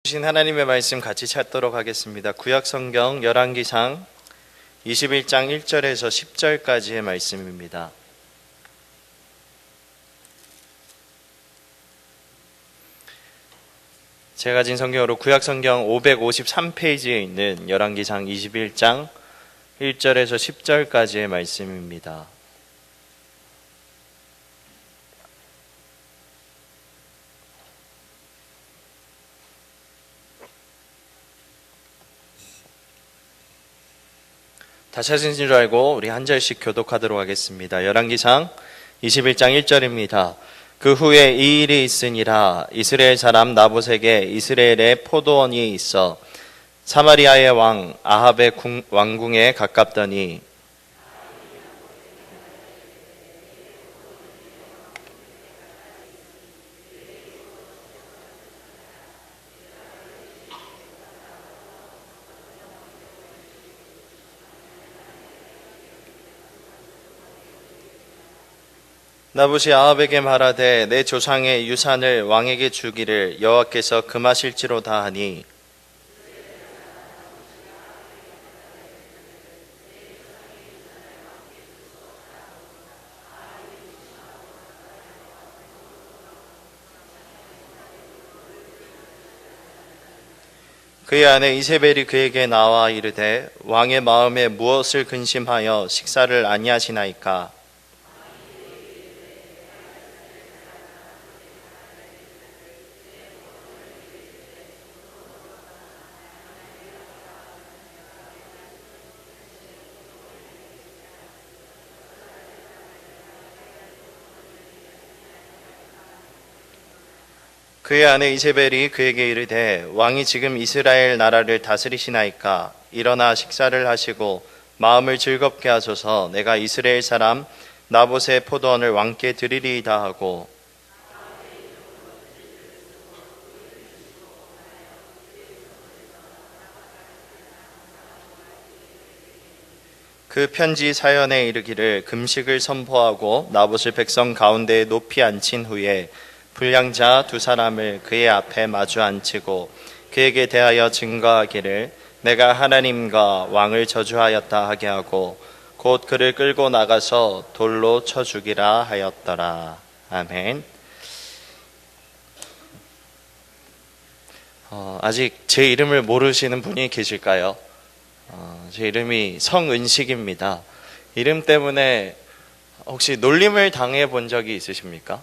주신 하나님의 말씀 같이 찾도록 하겠습니다. 구약성경 열왕기상 21장 1절에서 10절까지의 말씀입니다. 제가 가진 성경으로 구약성경 553페이지에 있는 열왕기상 21장 1절에서 10절까지의 말씀입니다. 다 찾으신 줄 알고 우리 한 절씩 교독하도록 하겠습니다. 열왕기상 21장 1절입니다. 그 후에 이 일이 있으니라. 이스라엘 사람 나봇에게 이스라엘에 포도원이 있어 사마리아의 왕 아합의 왕궁에 가깝더니 나봇이 아합에게 말하되 내 조상의 유산을 왕에게 주기를 여호와께서 금하실지로다 하니 그의 아내 이세벨이 그에게 나와 이르되 왕의 마음에 무엇을 근심하여 식사를 아니하시나이까. 그의 아내 이세벨이 그에게 이르되 왕이 지금 이스라엘 나라를 다스리시나이까. 일어나 식사를 하시고 마음을 즐겁게 하소서. 내가 이스라엘 사람 나봇의 포도원을 왕께 드리리이다 하고 그 편지 사연에 이르기를 금식을 선포하고 나봇을 백성 가운데에 높이 앉힌 후에 불량자 두 사람을 그의 앞에 마주 앉히고 그에게 대하여 증거하기를 내가 하나님과 왕을 저주하였다 하게 하고 곧 그를 끌고 나가서 돌로 쳐 죽이라 하였더라. 아멘. 아직 제 이름을 모르시는 분이 계실까요? 제 이름이 성은식입니다. 이름 때문에 혹시 놀림을 당해 본 적이 있으십니까?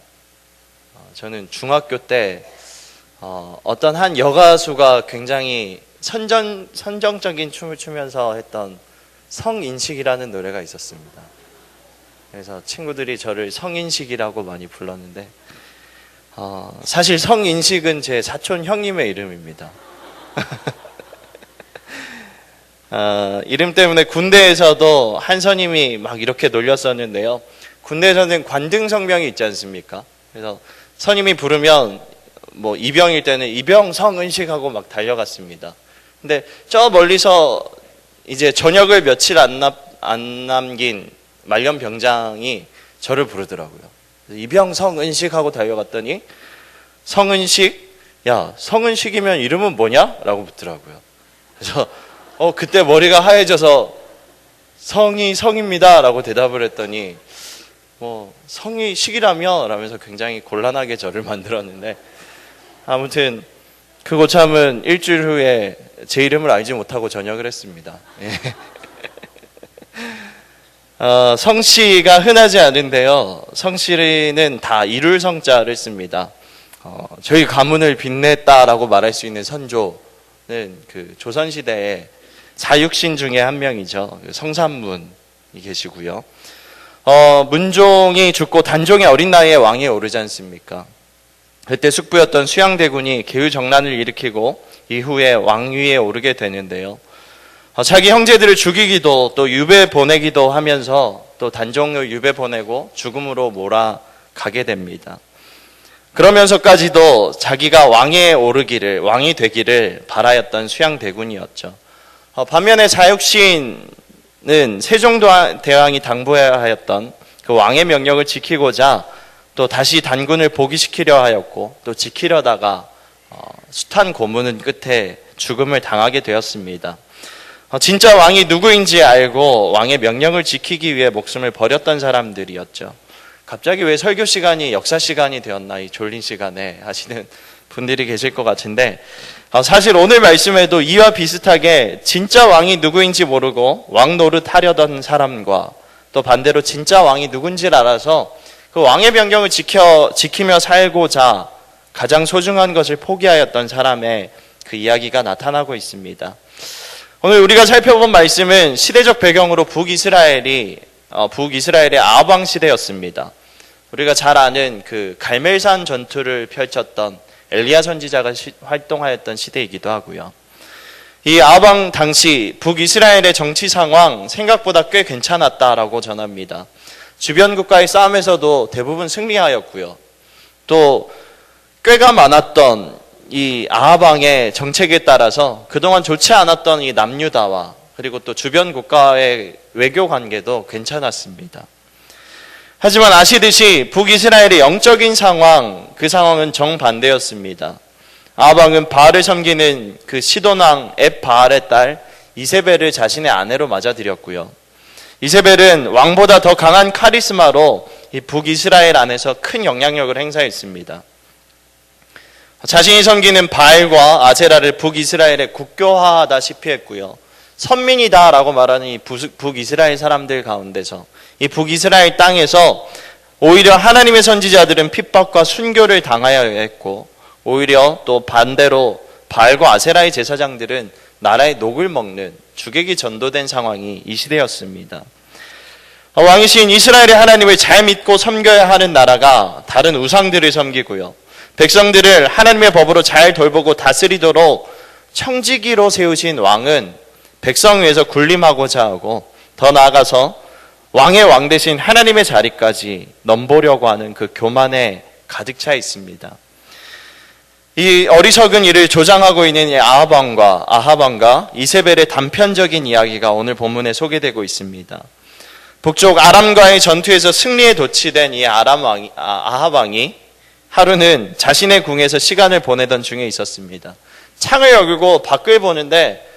저는 중학교 때 어떤 한 여가수가 굉장히 선정적인 춤을 추면서 했던 성인식이라는 노래가 있었습니다. 그래서 친구들이 저를 성인식이라고 많이 불렀는데 사실 성인식은 제 사촌 형님의 이름입니다. 이름 때문에 군대에서도 한 선임이 막 이렇게 놀렸었는데요. 군대에서는 관등성명이 있지 않습니까? 그래서 선임이 부르면 뭐 이병일 때는 이병 성은식하고 막 달려갔습니다. 근데 저 멀리서 이제 저녁을 며칠 안 남긴 말년 병장이 저를 부르더라고요. 이병 성은식하고 달려갔더니 성은식? 야, 성은식이면 이름은 뭐냐? 라고 묻더라고요. 그래서 그때 머리가 하얘져서 성이 성입니다 라고 대답을 했더니 성이 식이라며? 라면서 굉장히 곤란하게 저를 만들었는데 아무튼 그 고참은 일주일 후에 제 이름을 알지 못하고 전역을 했습니다. 성씨가 흔하지 않은데요. 성씨는 다 이룰 성자를 씁니다. 저희 가문을 빛냈다라고 말할 수 있는 선조는 그 조선시대의 사육신 중에 한 명이죠. 성삼문이 계시고요. 문종이 죽고 단종이 어린 나이에 왕위에 오르지 않습니까? 그때 숙부였던 수양대군이 계유정난을 일으키고 이후에 왕위에 오르게 되는데요. 자기 형제들을 죽이기도 또 유배 보내기도 하면서 또 단종을 유배 보내고 죽음으로 몰아가게 됩니다. 그러면서까지도 자기가 왕위에 오르기를, 왕이 되기를 바라였던 수양대군이었죠. 반면에 사육신 세종대왕이 당부해야 하였던 그 왕의 명령을 지키고자 또 다시 단군을 복위시키려 하였고 또 지키려다가 숱한 고문은 끝에 죽음을 당하게 되었습니다. 진짜 왕이 누구인지 알고 왕의 명령을 지키기 위해 목숨을 버렸던 사람들이었죠. 갑자기 왜 설교 시간이 역사 시간이 되었나, 이 졸린 시간에 하시는 분들이 계실 것 같은데, 사실 오늘 말씀에도 이와 비슷하게 진짜 왕이 누구인지 모르고 왕 노릇하려던 사람과 또 반대로 진짜 왕이 누군지를 알아서 그 왕의 명령을 지키며 살고자 가장 소중한 것을 포기하였던 사람의 그 이야기가 나타나고 있습니다. 오늘 우리가 살펴본 말씀은 시대적 배경으로 북이스라엘의 아합 시대였습니다. 우리가 잘 아는 그 갈멜산 전투를 펼쳤던 엘리야 선지자가 활동하였던 시대이기도 하고요. 이 아합 당시 북이스라엘의 정치 상황 생각보다 꽤 괜찮았다라고 전합니다. 주변 국가의 싸움에서도 대부분 승리하였고요. 또 꾀가 많았던 이 아합 왕의 정책에 따라서 그동안 좋지 않았던 이 남유다와 그리고 또 주변 국가의 외교 관계도 괜찮았습니다. 하지만 아시듯이 북이스라엘의 영적인 상황, 그 상황은 정반대였습니다. 아합 왕은 바알을 섬기는 그 시돈왕 앱바알의 딸 이세벨을 자신의 아내로 맞아들였고요. 이세벨은 왕보다 더 강한 카리스마로 이 북이스라엘 안에서 큰 영향력을 행사했습니다. 자신이 섬기는 바알과 아세라를 북이스라엘에 국교화하다시피 했고요. 선민이다라고 말하는 이 북이스라엘 사람들 가운데서 이 북이스라엘 땅에서 오히려 하나님의 선지자들은 핍박과 순교를 당하여 했고, 오히려 또 반대로 바알과 아세라의 제사장들은 나라의 녹을 먹는 주객이 전도된 상황이 이 시대였습니다. 왕이신 이스라엘의 하나님을 잘 믿고 섬겨야 하는 나라가 다른 우상들을 섬기고요. 백성들을 하나님의 법으로 잘 돌보고 다스리도록 청지기로 세우신 왕은 백성 위에서 군림하고자 하고, 더 나아가서 왕의 왕 대신 하나님의 자리까지 넘보려고 하는 그 교만에 가득 차 있습니다. 이 어리석은 일을 조장하고 있는 아합 왕과 이세벨의 단편적인 이야기가 오늘 본문에 소개되고 있습니다. 북쪽 아람과의 전투에서 승리에 도취된 이 아합 왕이 하루는 자신의 궁에서 시간을 보내던 중에 있었습니다. 창을 열고 밖을 보는데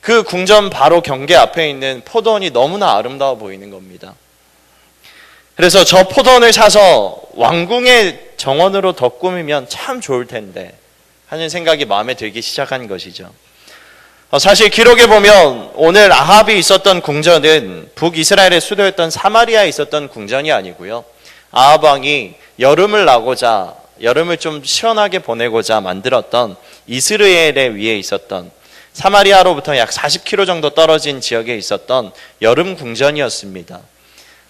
그 궁전 바로 경계 앞에 있는 포도원이 너무나 아름다워 보이는 겁니다. 그래서 저 포도원을 사서 왕궁의 정원으로 더 꾸미면 참 좋을 텐데 하는 생각이 마음에 들기 시작한 것이죠. 사실 기록에 보면 오늘 아합이 있었던 궁전은 북이스라엘의 수도였던 사마리아에 있었던 궁전이 아니고요. 아합 왕이 여름을 좀 시원하게 보내고자 만들었던 이스라엘에 위에 있었던 사마리아로부터 약 40km 정도 떨어진 지역에 있었던 여름 궁전이었습니다.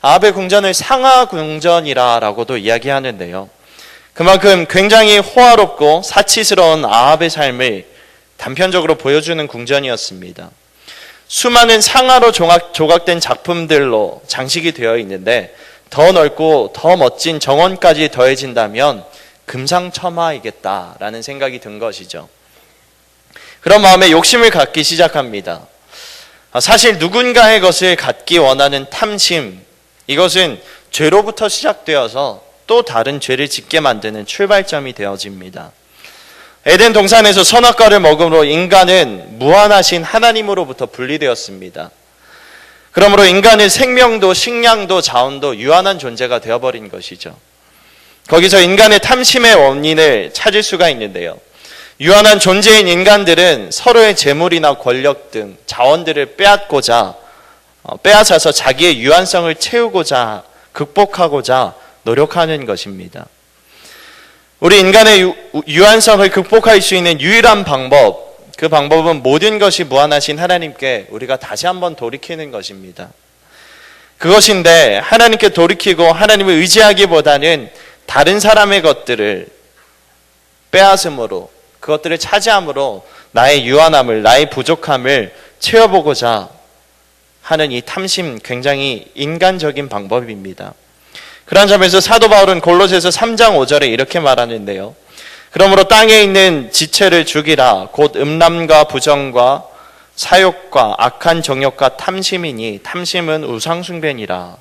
아합의 궁전을 상하 궁전이라고도 이야기하는데요. 그만큼 굉장히 호화롭고 사치스러운 아합의 삶을 단편적으로 보여주는 궁전이었습니다. 수많은 상하로 조각된 작품들로 장식이 되어 있는데 더 넓고 더 멋진 정원까지 더해진다면 금상첨화이겠다라는 생각이 든 것이죠. 그런 마음에 욕심을 갖기 시작합니다. 사실 누군가의 것을 갖기 원하는 탐심, 이것은 죄로부터 시작되어서 또 다른 죄를 짓게 만드는 출발점이 되어집니다. 에덴 동산에서 선악과를 먹음으로 인간은 무한하신 하나님으로부터 분리되었습니다. 그러므로 인간은 생명도 식량도 자원도 유한한 존재가 되어버린 것이죠. 거기서 인간의 탐심의 원인을 찾을 수가 있는데요. 유한한 존재인 인간들은 서로의 재물이나 권력 등 자원들을 빼앗아서 자기의 유한성을 채우고자 극복하고자 노력하는 것입니다. 우리 인간의 유한성을 극복할 수 있는 유일한 방법, 그 방법은 모든 것이 무한하신 하나님께 우리가 다시 한번 돌이키는 것입니다. 그것인데 하나님께 돌이키고 하나님을 의지하기보다는 다른 사람의 것들을 빼앗음으로, 그것들을 차지함으로 나의 유한함을, 나의 부족함을 채워보고자 하는 이 탐심, 굉장히 인간적인 방법입니다. 그런 점에서 사도 바울은 골로새서 3장 5절에 이렇게 말하는데요. 그러므로 땅에 있는 지체를 죽이라. 곧 음란과 부정과 사욕과 악한 정욕과 탐심이니 탐심은 우상숭배니라.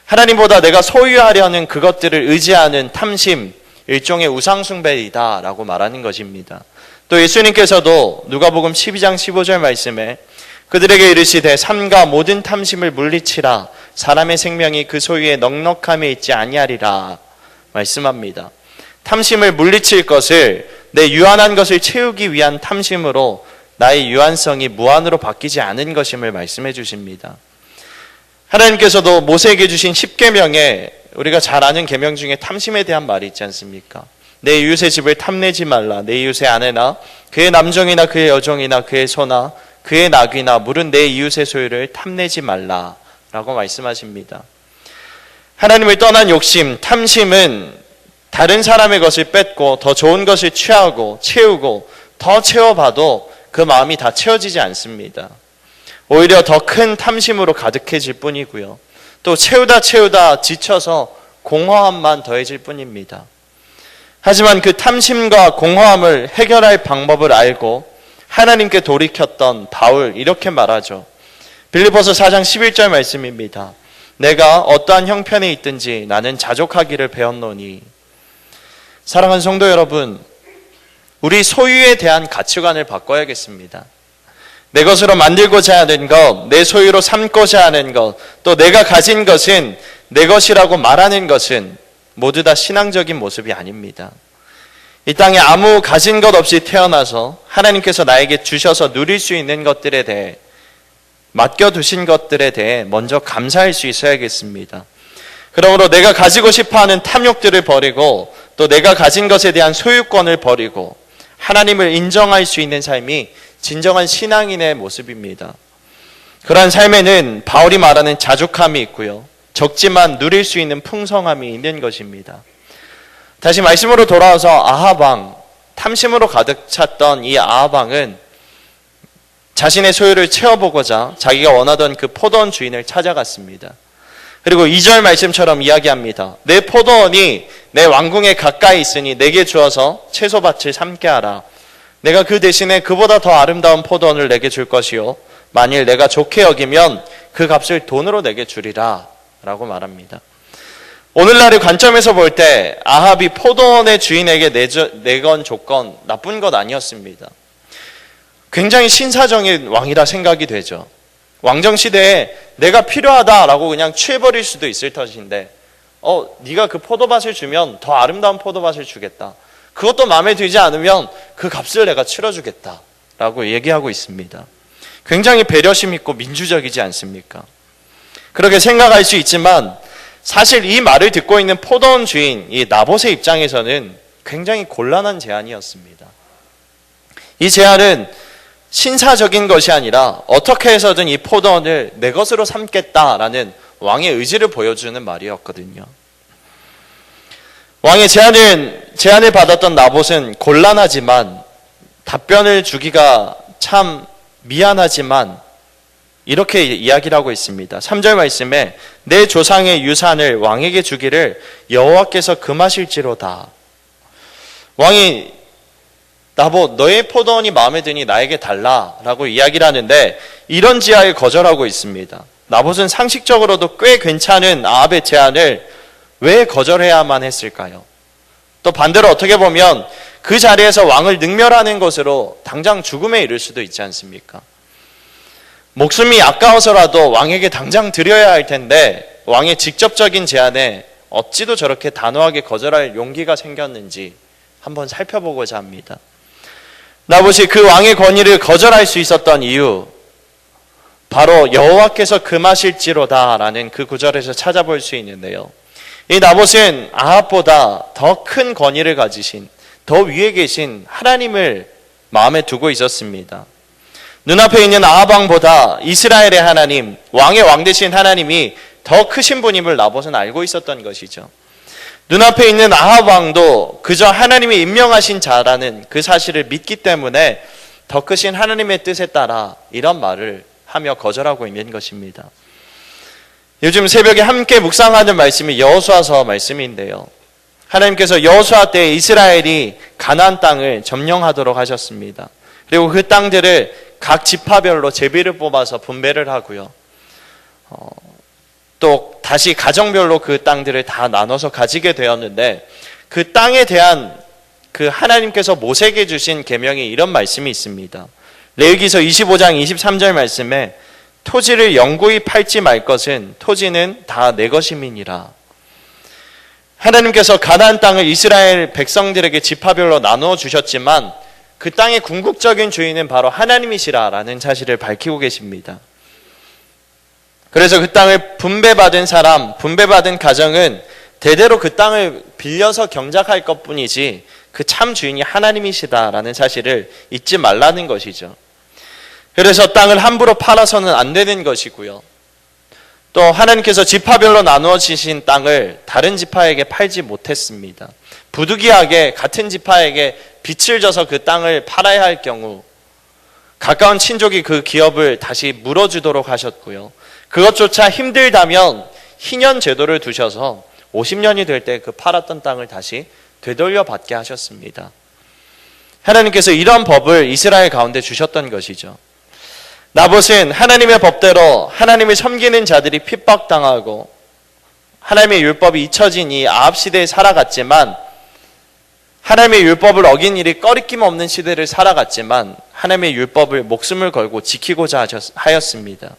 하나님보다 내가 소유하려는 그것들을 의지하는 탐심, 일종의 우상숭배이다라고 말하는 것입니다. 또 예수님께서도 누가복음 12장 15절 말씀에 그들에게 이르시되 삼가 모든 탐심을 물리치라 사람의 생명이 그 소유의 넉넉함에 있지 아니하리라 말씀합니다. 탐심을 물리칠 것을 내 유한한 것을 채우기 위한 탐심으로 나의 유한성이 무한으로 바뀌지 않은 것임을 말씀해 주십니다. 하나님께서도 모세에게 주신 10계명에 우리가 잘 아는 계명 중에 탐심에 대한 말이 있지 않습니까? 내 이웃의 집을 탐내지 말라. 내 이웃의 아내나 그의 남종이나 그의 여종이나 그의 소나 그의 낙이나 물은 내 이웃의 소유를 탐내지 말라 라고 말씀하십니다. 하나님을 떠난 욕심, 탐심은 다른 사람의 것을 뺏고 더 좋은 것을 취하고 채우고 더 채워봐도 그 마음이 다 채워지지 않습니다. 오히려 더 큰 탐심으로 가득해질 뿐이고요. 또 채우다 지쳐서 공허함만 더해질 뿐입니다. 하지만 그 탐심과 공허함을 해결할 방법을 알고 하나님께 돌이켰던 바울 이렇게 말하죠. 빌립보서 4장 11절 말씀입니다. 내가 어떠한 형편에 있든지 나는 자족하기를 배웠노니. 사랑하는 성도 여러분, 우리 소유에 대한 가치관을 바꿔야겠습니다. 내 것으로 만들고자 하는 것, 내 소유로 삼고자 하는 것, 또 내가 가진 것은 내 것이라고 말하는 것은 모두 다 신앙적인 모습이 아닙니다. 이 땅에 아무 가진 것 없이 태어나서 하나님께서 나에게 주셔서 누릴 수 있는 것들에 대해, 맡겨두신 것들에 대해 먼저 감사할 수 있어야겠습니다. 그러므로 내가 가지고 싶어하는 탐욕들을 버리고 또 내가 가진 것에 대한 소유권을 버리고 하나님을 인정할 수 있는 삶이 진정한 신앙인의 모습입니다. 그러한 삶에는 바울이 말하는 자족함이 있고요. 적지만 누릴 수 있는 풍성함이 있는 것입니다. 다시 말씀으로 돌아와서 아합 왕, 탐심으로 가득 찼던 이 아합 왕은 자신의 소유를 채워보고자 자기가 원하던 그 포도원 주인을 찾아갔습니다. 그리고 2절 말씀처럼 이야기합니다. 내 포도원이 내 왕궁에 가까이 있으니 내게 주어서 채소밭을 삼게 하라. 내가 그 대신에 그보다 더 아름다운 포도원을 내게 줄 것이요 만일 내가 좋게 여기면 그 값을 돈으로 내게 주리라 라고 말합니다. 오늘날의 관점에서 볼 때 아합이 포도원의 주인에게 내건 조건 나쁜 것 아니었습니다. 굉장히 신사적인 왕이라 생각이 되죠. 왕정시대에 내가 필요하다라고 그냥 취해버릴 수도 있을 터인데 네가 그 포도밭을 주면 더 아름다운 포도밭을 주겠다. 그것도 마음에 들지 않으면 그 값을 내가 치러주겠다 라고 얘기하고 있습니다. 굉장히 배려심 있고 민주적이지 않습니까? 그렇게 생각할 수 있지만 사실 이 말을 듣고 있는 포도원 주인 이 나봇의 입장에서는 굉장히 곤란한 제안이었습니다. 이 제안은 신사적인 것이 아니라 어떻게 해서든 이 포도원을 내 것으로 삼겠다라는 왕의 의지를 보여주는 말이었거든요. 왕의 제안을 받았던 나봇은 곤란하지만 답변을 주기가 참 미안하지만 이렇게 이야기를 하고 있습니다. 3절 말씀에 내 조상의 유산을 왕에게 주기를 여호와께서 금하실지로다. 왕이 나봇 너의 포도원이 마음에 드니 나에게 달라라고 이야기를 하는데 이런 지하에 거절하고 있습니다. 나봇은 상식적으로도 꽤 괜찮은 아합의 제안을 왜 거절해야만 했을까요? 또 반대로 어떻게 보면 그 자리에서 왕을 능멸하는 것으로 당장 죽음에 이를 수도 있지 않습니까? 목숨이 아까워서라도 왕에게 당장 드려야 할 텐데 왕의 직접적인 제안에 어찌도 저렇게 단호하게 거절할 용기가 생겼는지 한번 살펴보고자 합니다. 나봇이 그 왕의 권위를 거절할 수 있었던 이유, 바로 여호와께서 금하실지로다 라는 그 구절에서 찾아볼 수 있는데요. 이 나봇은 아합보다 더 큰 권위를 가지신, 더 위에 계신 하나님을 마음에 두고 있었습니다. 눈앞에 있는 아합 왕보다 이스라엘의 하나님, 왕의 왕 되신 하나님이 더 크신 분임을 나봇은 알고 있었던 것이죠. 눈앞에 있는 아합 왕도 그저 하나님이 임명하신 자라는 그 사실을 믿기 때문에 더 크신 하나님의 뜻에 따라 이런 말을 하며 거절하고 있는 것입니다. 요즘 새벽에 함께 묵상하는 말씀이 여호수아서 말씀인데요. 하나님께서 여호수아 때 이스라엘이 가나안 땅을 점령하도록 하셨습니다. 그리고 그 땅들을 각 지파별로 제비를 뽑아서 분배를 하고요. 또 다시 가정별로 그 땅들을 다 나눠서 가지게 되었는데 그 땅에 대한 그 하나님께서 모세에게 주신 계명이 이런 말씀이 있습니다. 레위기서 25장 23절 말씀에 토지를 영구히 팔지 말 것은 토지는 다 내 것임이니라. 하나님께서 가나안 땅을 이스라엘 백성들에게 지파별로 나누어 주셨지만 그 땅의 궁극적인 주인은 바로 하나님이시라라는 사실을 밝히고 계십니다. 그래서 그 땅을 분배받은 사람, 분배받은 가정은 대대로 그 땅을 빌려서 경작할 것뿐이지 그 참 주인이 하나님이시다라는 사실을 잊지 말라는 것이죠. 그래서 땅을 함부로 팔아서는 안 되는 것이고요. 또 하나님께서 지파별로 나누어 주신 땅을 다른 지파에게 팔지 못했습니다. 부득이하게 같은 지파에게 빚을 져서 그 땅을 팔아야 할 경우 가까운 친족이 그 기업을 다시 물어주도록 하셨고요. 그것조차 힘들다면 희년 제도를 두셔서 50년이 될 때 그 팔았던 땅을 다시 되돌려 받게 하셨습니다. 하나님께서 이런 법을 이스라엘 가운데 주셨던 것이죠. 나봇은 하나님의 법대로 하나님을 섬기는 자들이 핍박당하고 하나님의 율법이 잊혀진 이 아합 시대에 살아갔지만 하나님의 율법을 어긴 일이 꺼리낌 없는 시대를 살아갔지만 하나님의 율법을 목숨을 걸고 지키고자 하였습니다.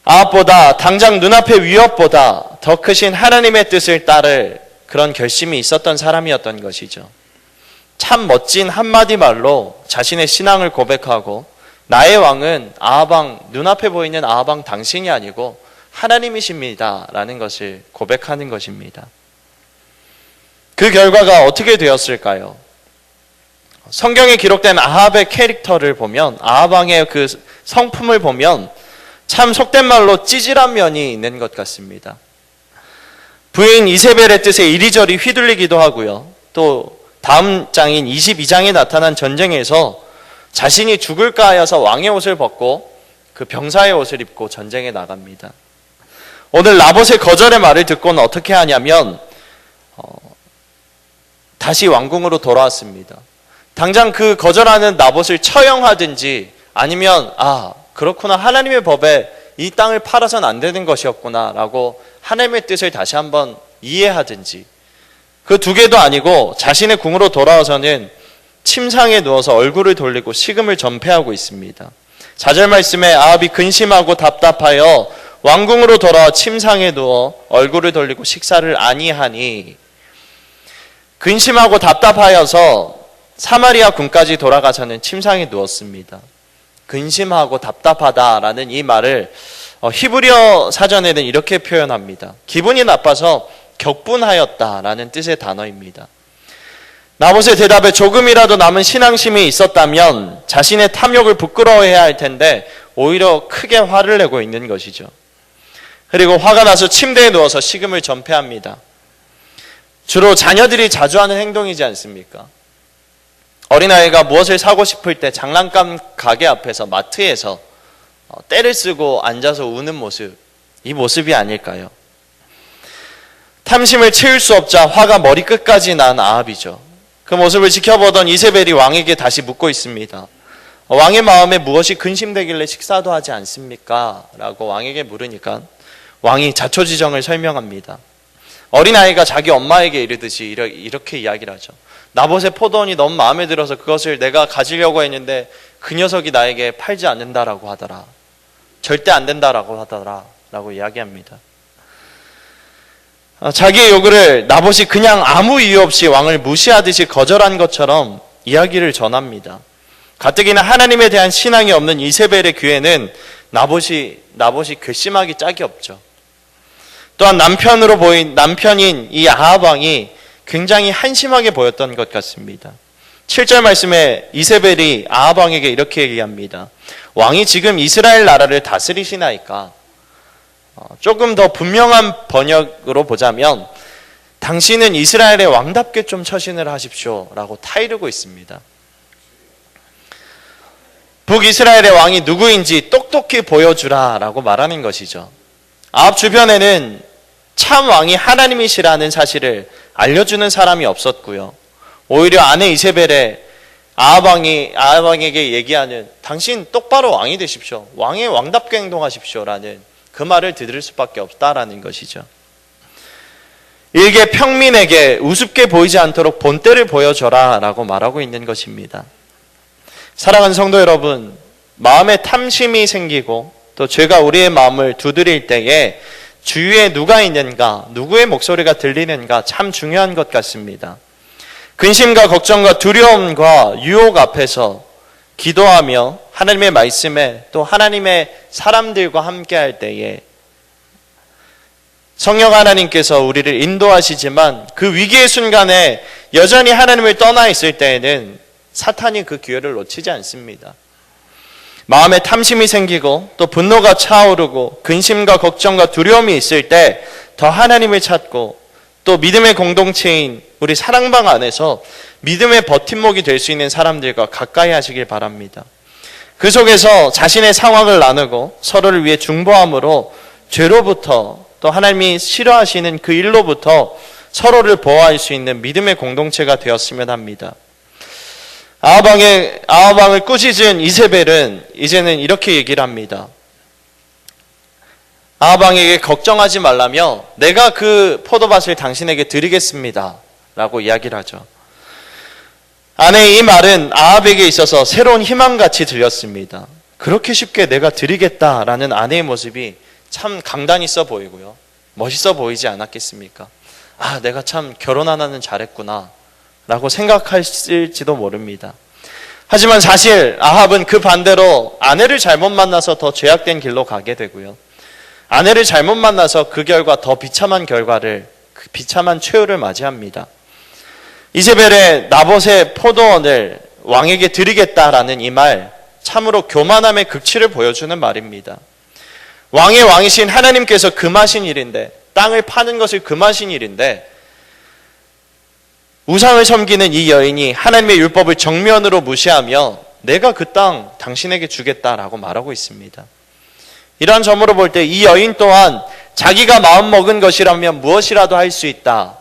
아합보다 당장 눈앞의 위협보다 더 크신 하나님의 뜻을 따를 그런 결심이 있었던 사람이었던 것이죠. 참 멋진 한마디 말로 자신의 신앙을 고백하고 나의 왕은 아합왕, 눈앞에 보이는 아합왕 당신이 아니고 하나님이십니다 라는 것을 고백하는 것입니다. 그 결과가 어떻게 되었을까요? 성경에 기록된 아합의 캐릭터를 보면, 아합왕의 그 성품을 보면 참 속된 말로 찌질한 면이 있는 것 같습니다. 부인 이세벨의 뜻에 이리저리 휘둘리기도 하고요. 또 다음 장인 22장에 나타난 전쟁에서 자신이 죽을까 하여서 왕의 옷을 벗고 그 병사의 옷을 입고 전쟁에 나갑니다. 오늘 나봇의 거절의 말을 듣고는 어떻게 하냐면 다시 왕궁으로 돌아왔습니다. 당장 그 거절하는 나봇을 처형하든지 아니면 그렇구나, 하나님의 법에 이 땅을 팔아서는 안 되는 것이었구나 라고 하나님의 뜻을 다시 한번 이해하든지, 그 두 개도 아니고 자신의 궁으로 돌아와서는 침상에 누워서 얼굴을 돌리고 식음을 전폐하고 있습니다. 4절 말씀에 아합이 근심하고 답답하여 왕궁으로 돌아와 침상에 누워 얼굴을 돌리고 식사를 아니하니, 근심하고 답답하여서 사마리아 궁까지 돌아가서는 침상에 누웠습니다. 근심하고 답답하다라는 이 말을 히브리어 사전에는 이렇게 표현합니다. 기분이 나빠서 격분하였다라는 뜻의 단어입니다. 나봇의 대답에 조금이라도 남은 신앙심이 있었다면 자신의 탐욕을 부끄러워해야 할 텐데 오히려 크게 화를 내고 있는 것이죠. 그리고 화가 나서 침대에 누워서 식음을 전폐합니다. 주로 자녀들이 자주 하는 행동이지 않습니까? 어린아이가 무엇을 사고 싶을 때 장난감 가게 앞에서, 마트에서 떼를 쓰고 앉아서 우는 모습, 이 모습이 아닐까요? 탐심을 채울 수 없자 화가 머리끝까지 난 아합이죠. 그 모습을 지켜보던 이세벨이 왕에게 다시 묻고 있습니다. 왕의 마음에 무엇이 근심되길래 식사도 하지 않습니까? 라고 왕에게 물으니까 왕이 자초지정을 설명합니다. 어린아이가 자기 엄마에게 이르듯이 이렇게 이야기를 하죠. 나봇의 포도원이 너무 마음에 들어서 그것을 내가 가지려고 했는데 그 녀석이 나에게 팔지 않는다라고 하더라. 절대 안 된다라고 하더라 라고 이야기합니다. 자기의 요구를 나봇이 그냥 아무 이유 없이 왕을 무시하듯이 거절한 것처럼 이야기를 전합니다. 가뜩이나 하나님에 대한 신앙이 없는 이세벨의 귀에는 나봇이 괘씸하기 짝이 없죠. 또한 남편인 이 아합 왕이 굉장히 한심하게 보였던 것 같습니다. 7절 말씀에 이세벨이 아합 왕에게 이렇게 얘기합니다. 왕이 지금 이스라엘 나라를 다스리시나이까? 조금 더 분명한 번역으로 보자면 당신은 이스라엘의 왕답게 좀 처신을 하십시오 라고 타이르고 있습니다. 북이스라엘의 왕이 누구인지 똑똑히 보여주라 라고 말하는 것이죠. 아합 주변에는 참 왕이 하나님이시라는 사실을 알려주는 사람이 없었고요. 오히려 아내 이세벨의 아합 왕에게 얘기하는 당신 똑바로 왕이 되십시오, 왕의 왕답게 행동하십시오 라는 그 말을 들을 수밖에 없다라는 것이죠. 일개 평민에게 우습게 보이지 않도록 본때를 보여줘라 라고 말하고 있는 것입니다. 사랑하는 성도 여러분, 마음에 탐심이 생기고 또 죄가 우리의 마음을 두드릴 때에 주위에 누가 있는가, 누구의 목소리가 들리는가 참 중요한 것 같습니다. 근심과 걱정과 두려움과 유혹 앞에서 기도하며 하나님의 말씀에 또 하나님의 사람들과 함께할 때에 성령 하나님께서 우리를 인도하시지만 그 위기의 순간에 여전히 하나님을 떠나 있을 때에는 사탄이 그 기회를 놓치지 않습니다. 마음에 탐심이 생기고 또 분노가 차오르고 근심과 걱정과 두려움이 있을 때 더 하나님을 찾고 또 믿음의 공동체인 우리 사랑방 안에서 믿음의 버팀목이 될 수 있는 사람들과 가까이 하시길 바랍니다. 그 속에서 자신의 상황을 나누고 서로를 위해 중보함으로 죄로부터 또 하나님이 싫어하시는 그 일로부터 서로를 보호할 수 있는 믿음의 공동체가 되었으면 합니다. 아하방을 꾸짖은 이세벨은 이제는 이렇게 얘기를 합니다. 아하방에게 걱정하지 말라며 내가 그 포도밭을 당신에게 드리겠습니다 라고 이야기를 하죠. 아내의 이 말은 아합에게 있어서 새로운 희망같이 들렸습니다. 그렇게 쉽게 내가 드리겠다라는 아내의 모습이 참 강단 있어 보이고요. 멋있어 보이지 않았겠습니까? 아, 내가 참 결혼 하나는 잘했구나 라고 생각했을지도 모릅니다. 하지만 사실 아합은 그 반대로 아내를 잘못 만나서 더 죄악된 길로 가게 되고요. 아내를 잘못 만나서 그 결과 더 비참한 결과를, 그 비참한 최후를 맞이합니다. 이세벨의 나봇의 포도원을 왕에게 드리겠다라는 이 말, 참으로 교만함의 극치를 보여주는 말입니다. 왕의 왕이신 하나님께서 금하신 일인데, 땅을 파는 것을 금하신 일인데 우상을 섬기는 이 여인이 하나님의 율법을 정면으로 무시하며 내가 그 땅 당신에게 주겠다라고 말하고 있습니다. 이러한 점으로 볼 때 이 여인 또한 자기가 마음먹은 것이라면 무엇이라도 할 수 있다,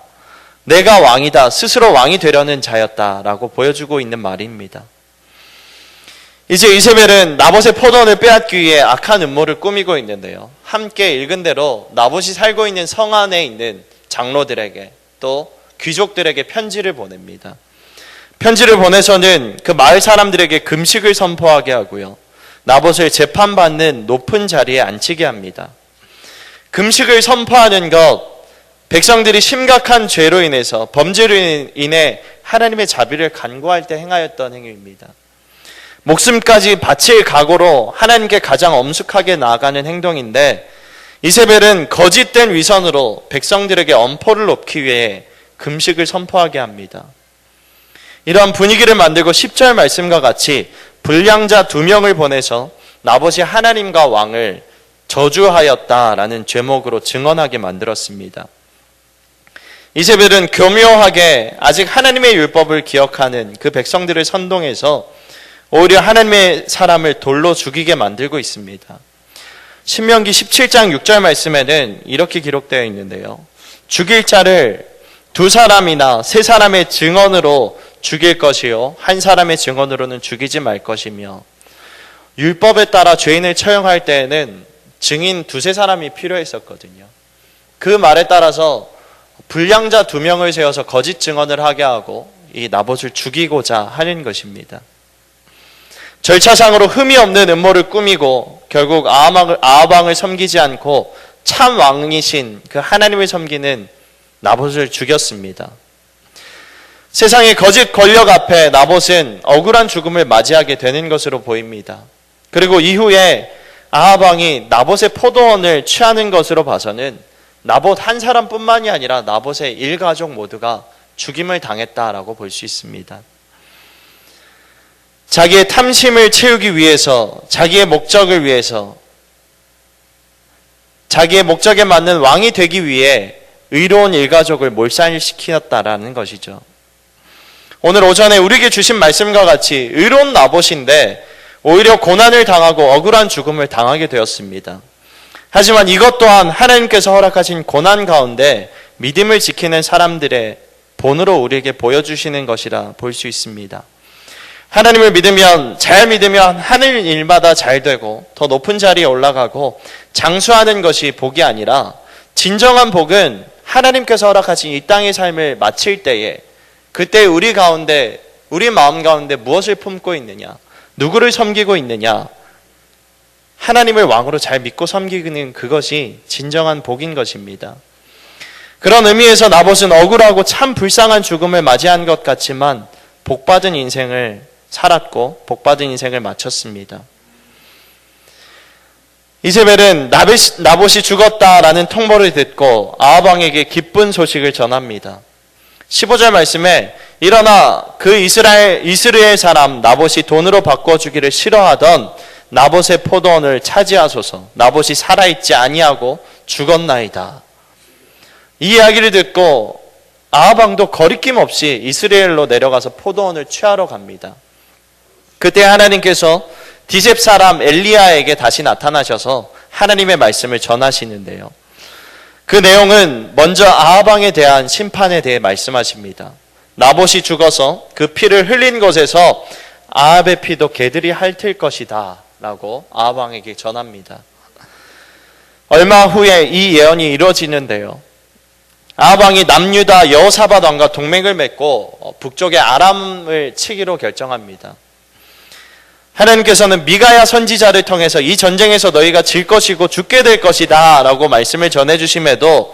내가 왕이다, 스스로 왕이 되려는 자였다라고 보여주고 있는 말입니다. 이제 이세벨은 나봇의 포도원을 빼앗기 위해 악한 음모를 꾸미고 있는데요. 함께 읽은 대로 나봇이 살고 있는 성 안에 있는 장로들에게 또 귀족들에게 편지를 보냅니다. 편지를 보내서는 그 마을 사람들에게 금식을 선포하게 하고요. 나봇을 재판받는 높은 자리에 앉히게 합니다. 금식을 선포하는 것, 백성들이 심각한 죄로 인해서 범죄로 인해 하나님의 자비를 간구할 때 행하였던 행위입니다. 목숨까지 바칠 각오로 하나님께 가장 엄숙하게 나아가는 행동인데 이세벨은 거짓된 위선으로 백성들에게 엄포를 놓기 위해 금식을 선포하게 합니다. 이러한 분위기를 만들고 10절 말씀과 같이 불량자 2명을 보내서 나봇이 하나님과 왕을 저주하였다라는 제목으로 증언하게 만들었습니다. 이세벨은 교묘하게 아직 하나님의 율법을 기억하는 그 백성들을 선동해서 오히려 하나님의 사람을 돌로 죽이게 만들고 있습니다. 신명기 17장 6절 말씀에는 이렇게 기록되어 있는데요. 죽일 자를 2사람이나 3사람의 증언으로 죽일 것이요 한 사람의 증언으로는 죽이지 말 것이며, 율법에 따라 죄인을 처형할 때에는 증인 2-3사람이 필요했었거든요. 그 말에 따라서 불량자 2명을 세워서 거짓 증언을 하게 하고 이 나봇을 죽이고자 하는 것입니다. 절차상으로 흠이 없는 음모를 꾸미고 결국 아하방을 섬기지 않고 참 왕이신 그 하나님을 섬기는 나봇을 죽였습니다. 세상의 거짓 권력 앞에 나봇은 억울한 죽음을 맞이하게 되는 것으로 보입니다. 그리고 이후에 아하방이 나봇의 포도원을 취하는 것으로 봐서는 나봇 한 사람뿐만이 아니라 나봇의 일가족 모두가 죽임을 당했다라고 볼 수 있습니다. 자기의 탐심을 채우기 위해서, 자기의 목적을 위해서, 자기의 목적에 맞는 왕이 되기 위해 의로운 일가족을 몰살시켰다라는 것이죠. 오늘 오전에 우리에게 주신 말씀과 같이 의로운 나봇인데 오히려 고난을 당하고 억울한 죽음을 당하게 되었습니다. 하지만 이것 또한 하나님께서 허락하신 고난 가운데 믿음을 지키는 사람들의 본으로 우리에게 보여주시는 것이라 볼 수 있습니다. 하나님을 믿으면, 잘 믿으면 하늘 일마다 잘 되고 더 높은 자리에 올라가고 장수하는 것이 복이 아니라 진정한 복은 하나님께서 허락하신 이 땅의 삶을 마칠 때에 그때 우리 마음 가운데 무엇을 품고 있느냐, 누구를 섬기고 있느냐, 하나님을 왕으로 잘 믿고 섬기는 그것이 진정한 복인 것입니다. 그런 의미에서 나봇은 억울하고 참 불쌍한 죽음을 맞이한 것 같지만 복받은 인생을 살았고 복받은 인생을 마쳤습니다. 이세벨은 나봇이 죽었다라는 통보를 듣고 아합 왕에게 기쁜 소식을 전합니다. 15절 말씀에 일어나 그 이스라엘 사람 나봇이 돈으로 바꿔주기를 싫어하던 나봇의 포도원을 차지하소서. 나봇이 살아있지 아니하고 죽었나이다. 이 이야기를 듣고 아합 왕도 거리낌 없이 이스라엘로 내려가서 포도원을 취하러 갑니다. 그때 하나님께서 디셉 사람 엘리야에게 다시 나타나셔서 하나님의 말씀을 전하시는데요. 그 내용은 먼저 아합 왕에 대한 심판에 대해 말씀하십니다. 나봇이 죽어서 그 피를 흘린 곳에서 아합의 피도 개들이 핥을 것이다 라고 아합 왕에게 전합니다. 얼마 후에 이 예언이 이루어지는데요. 아합 왕이 남유다 여호사밧 왕과 동맹을 맺고 북쪽의 아람을 치기로 결정합니다. 하나님께서는 미가야 선지자를 통해서 이 전쟁에서 너희가 질 것이고 죽게 될 것이다 라고 말씀을 전해주심에도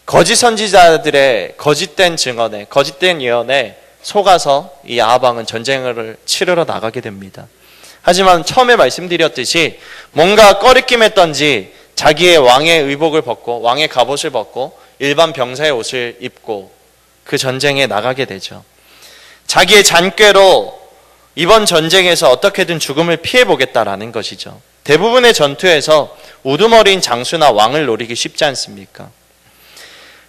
거짓 선지자들의 거짓된 증언에, 거짓된 예언에 속아서 이 아합 왕은 전쟁을 치르러 나가게 됩니다. 하지만 처음에 말씀드렸듯이 뭔가 꺼리낌했던지 자기의 왕의 의복을 벗고 왕의 갑옷을 벗고 일반 병사의 옷을 입고 그 전쟁에 나가게 되죠. 자기의 잔꾀로 이번 전쟁에서 어떻게든 죽음을 피해보겠다라는 것이죠. 대부분의 전투에서 우두머리인 장수나 왕을 노리기 쉽지 않습니까?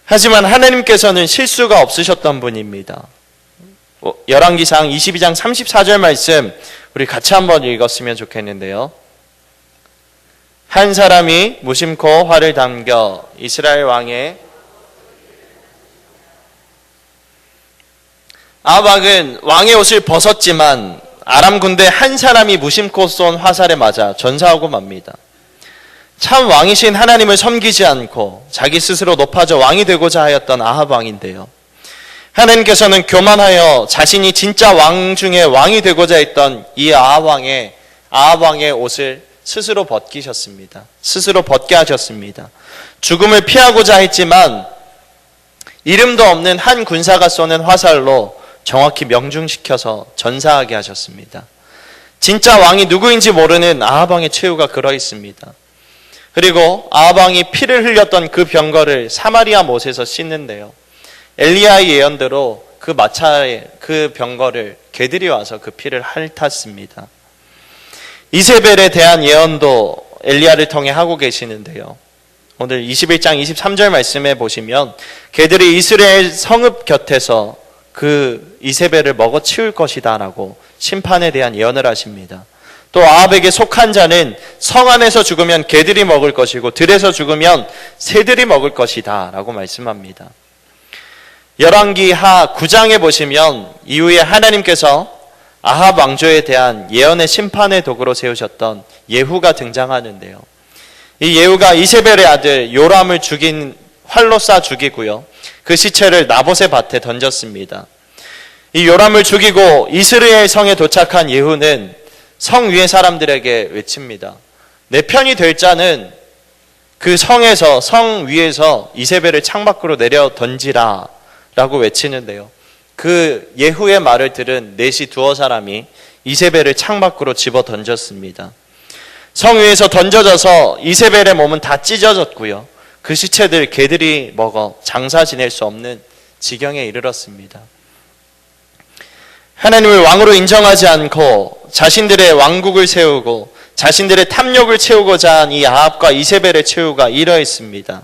하지만 하나님께서는 실수가 없으셨던 분입니다. 열왕기상 22장 34절 말씀 우리 같이 한번 읽었으면 좋겠는데요. 한 사람이 무심코 활을 담겨 이스라엘 왕의 아합 왕은 왕의 옷을 벗었지만 아람 군대 한 사람이 무심코 쏜 화살에 맞아 전사하고 맙니다. 참 왕이신 하나님을 섬기지 않고 자기 스스로 높아져 왕이 되고자 하였던 아합 왕인데요. 하나님께서는 교만하여 자신이 진짜 왕 중에 왕이 되고자 했던 이 아합 왕의 옷을 스스로 벗기셨습니다. 스스로 벗게 하셨습니다. 죽음을 피하고자 했지만 이름도 없는 한 군사가 쏘는 화살로 정확히 명중시켜서 전사하게 하셨습니다. 진짜 왕이 누구인지 모르는 아합 왕의 최후가 그러 있습니다. 그리고 아합 왕이 피를 흘렸던 그 병거를 사마리아 못에서 씻는데요. 엘리야의 예언대로 그 마차에 그 병거를 개들이 와서 그 피를 핥았습니다. 이세벨에 대한 예언도 엘리야를 통해 하고 계시는데요. 오늘 21장 23절 말씀에 보시면 개들이 이스라엘 성읍 곁에서 그 이세벨을 먹어 치울 것이다 라고 심판에 대한 예언을 하십니다. 또 아합에게 속한 자는 성 안에서 죽으면 개들이 먹을 것이고 들에서 죽으면 새들이 먹을 것이다 라고 말씀합니다. 열왕기하 9장에 보시면 이후에 하나님께서 아합 왕조에 대한 예언의 심판의 도구로 세우셨던 예후가 등장하는데요. 이 예후가 이세벨의 아들 요람을 활로 쏴 죽이고요. 그 시체를 나봇의 밭에 던졌습니다. 이 요람을 죽이고 이스라엘 성에 도착한 예후는 성 위의 사람들에게 외칩니다. 내 편이 될 자는 그 성 위에서 이세벨을 창밖으로 내려 던지라 라고 외치는데요. 그 예후의 말을 들은 넷이 두어 사람이 이세벨을 창밖으로 집어 던졌습니다. 성 위에서 던져져서 이세벨의 몸은 다 찢어졌고요. 그 시체들 개들이 먹어 장사 지낼 수 없는 지경에 이르렀습니다. 하나님을 왕으로 인정하지 않고 자신들의 왕국을 세우고 자신들의 탐욕을 채우고자 한 이 아합과 이세벨의 최후가 이러했습니다.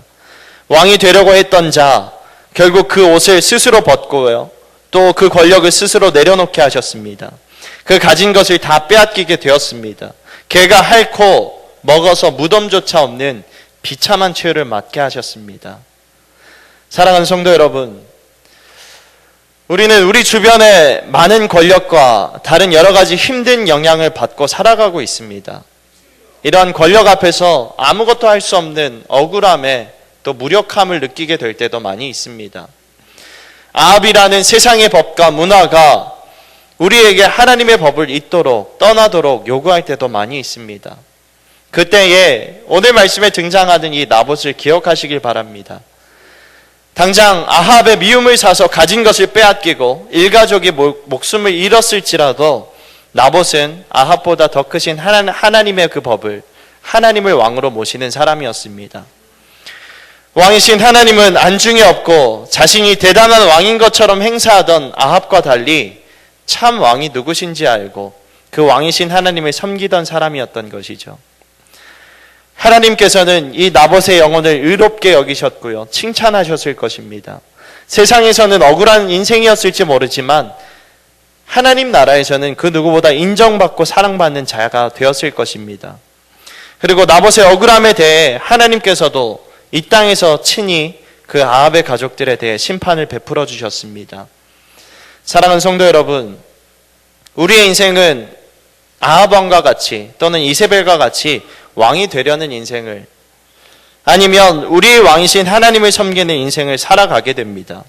왕이 되려고 했던 자 결국 그 옷을 스스로 벗고요. 또 그 권력을 스스로 내려놓게 하셨습니다. 그 가진 것을 다 빼앗기게 되었습니다. 개가 핥고 먹어서 무덤조차 없는 비참한 최후를 맞게 하셨습니다. 사랑하는 성도 여러분, 우리는 우리 주변에 많은 권력과 다른 여러 가지 힘든 영향을 받고 살아가고 있습니다. 이러한 권력 앞에서 아무것도 할 수 없는 억울함에 또 무력함을 느끼게 될 때도 많이 있습니다. 아합이라는 세상의 법과 문화가 우리에게 하나님의 법을 잊도록 떠나도록 요구할 때도 많이 있습니다. 그때에 오늘 말씀에 등장하는 이 나봇을 기억하시길 바랍니다. 당장 아합의 미움을 사서 가진 것을 빼앗기고 일가족이 목숨을 잃었을지라도 나봇은 아합보다 더 크신 하나님의 그 법을, 하나님을 왕으로 모시는 사람이었습니다. 왕이신 하나님은 안중에 없고 자신이 대단한 왕인 것처럼 행사하던 아합과 달리 참 왕이 누구신지 알고 그 왕이신 하나님을 섬기던 사람이었던 것이죠. 하나님께서는 이 나봇의 영혼을 의롭게 여기셨고요, 칭찬하셨을 것입니다. 세상에서는 억울한 인생이었을지 모르지만 하나님 나라에서는 그 누구보다 인정받고 사랑받는 자가 되었을 것입니다. 그리고 나봇의 억울함에 대해 하나님께서도 이 땅에서 친히 그 아합의 가족들에 대해 심판을 베풀어 주셨습니다. 사랑하는 성도 여러분, 우리의 인생은 아합 왕과 같이 또는 이세벨과 같이 왕이 되려는 인생을, 아니면 우리의 왕이신 하나님을 섬기는 인생을 살아가게 됩니다.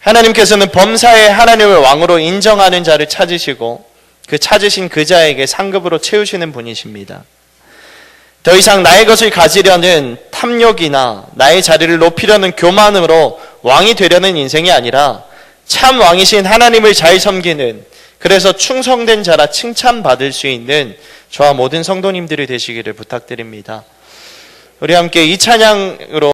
하나님께서는 범사에 하나님을 왕으로 인정하는 자를 찾으시고 그 찾으신 그 자에게 상급으로 채우시는 분이십니다. 더 이상 나의 것을 가지려는 탐욕이나 나의 자리를 높이려는 교만으로 왕이 되려는 인생이 아니라 참 왕이신 하나님을 잘 섬기는, 그래서 충성된 자라 칭찬받을 수 있는 저와 모든 성도님들이 되시기를 부탁드립니다. 우리 함께 이 찬양으로